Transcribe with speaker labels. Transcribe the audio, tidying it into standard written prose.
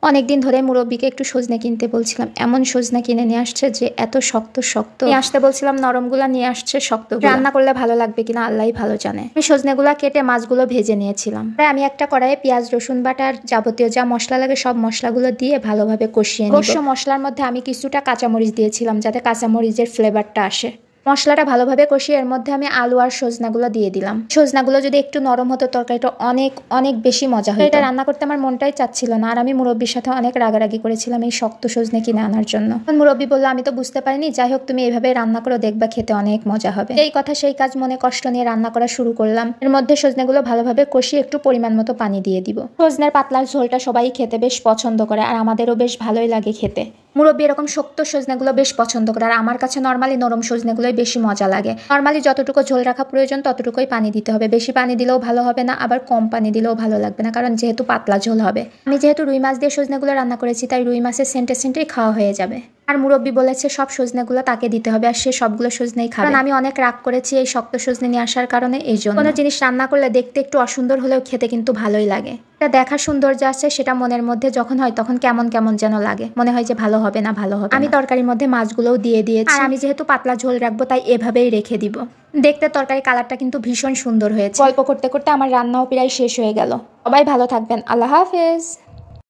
Speaker 1: অনেকদিন ধরে মুরব্বিকে একটু সজনে কিনতে বলছিলাম, এমন সজনে কিনে নিয়ে আসছে যে এত শক্ত শক্ত। নিয়ে আসতে বলছিলাম নরমগুলা, নিয়ে আসছে শক্ত। রান্না করলে ভালো লাগবে কিনা আল্লাহই ভালো জানে। আমি সজনেগুলা কেটে মাছগুলো ভেজে নিয়েছিলাম। তাই আমি একটা কড়াইয়ে পেঁয়াজ রসুন বাটা আর যাবতীয় যা মশলা লাগে সব মশলাগুলো দিয়ে ভালোভাবে কষিয়ে নিব। অবশ্য মশলার মধ্যে আমি কিছুটা কাঁচামরিচ দিয়েছিলাম যাতে কাঁচামরিচের ফ্লেভারটা আসে। মশলাটা ভালোভাবে কষিয়ে এর মধ্যে আমি আলু আর সজনাগুলো দিয়ে দিলাম। সজনাগুলো যদি একটু নরম হতো তরকারিটা অনেক অনেক বেশি মজা হতো। এটা রান্না করতে আমার মনটাই চাচ্ছিল না, আর আমি মুরব্বির সাথে অনেক রাগারাগি করেছিলাম এই শক্ত সজনে কিনে আনার জন্য। মুরব্বি বললো আমি তো বুঝতে পারিনি, যাই হোক তুমি এইভাবে রান্না করে দেখবা, খেতে অনেক মজা হবে। এই কথা সেই কাজ মনে কষ্ট নিয়ে রান্না করা শুরু করলাম। এর মধ্যে সজনেগুলো ভালোভাবে কষিয়ে একটু পরিমাণ মতো পানি দিয়ে দিব। সজনের পাতলা ঝোলটা সবাই খেতে বেশ পছন্দ করে, আর আমাদেরও বেশ ভালোই লাগে খেতে। মুরব্বি এরকম শক্ত সজনেগুলো বেশ পছন্দ করে, আর আমার কাছে নর্মালি নরম সজনেগুলোই বেশি মজা লাগে। নর্মালি যতটুকু ঝোল রাখা প্রয়োজন ততটুকুই পানি দিতে হবে, বেশি পানি দিলেও ভালো হবে না, আবার কম পানি দিলেও ভালো লাগবে না, কারণ যেহেতু পাতলা ঝোল হবে। আমি যেহেতু রুই মাছ দিয়ে সজনেগুলো রান্না করেছি তাই রুই মাছের সেন্টে সেন্টেই খাওয়া হয়ে যাবে। আর মুরব্বি বলেছে সব সজনেগুলো তাকে দিতে হবে, আর সে সবগুলো সজনেই খাবে। কারণ আমি অনেক রাগ করেছি এই শক্ত সজনে নিয়ে আসার কারণে। এই জন্য কোনো জিনিস রান্না করলে দেখতে একটু অসুন্দর হলেও খেতে কিন্তু ভালোই লাগে। এটা দেখা সৌন্দর্য আছে, সেটা মনের মধ্যে যখন হয় তখন কেমন কেমন যেন লাগে, মনে হয় যে ভালো হবে না ভালো হবে। আমি তরকারির মধ্যে মাছগুলোও দিয়ে দিয়েছি, আর আমি যেহেতু পাতলা ঝোল রাখবো তাই এভাবেই রেখে দিব। দেখতে তরকারি কালারটা কিন্তু ভীষণ সুন্দর হয়েছে। গল্প করতে করতে আমার রান্নাও প্রায় শেষ হয়ে গেল। সবাই ভালো থাকবেন, আল্লাহ হাফেজ।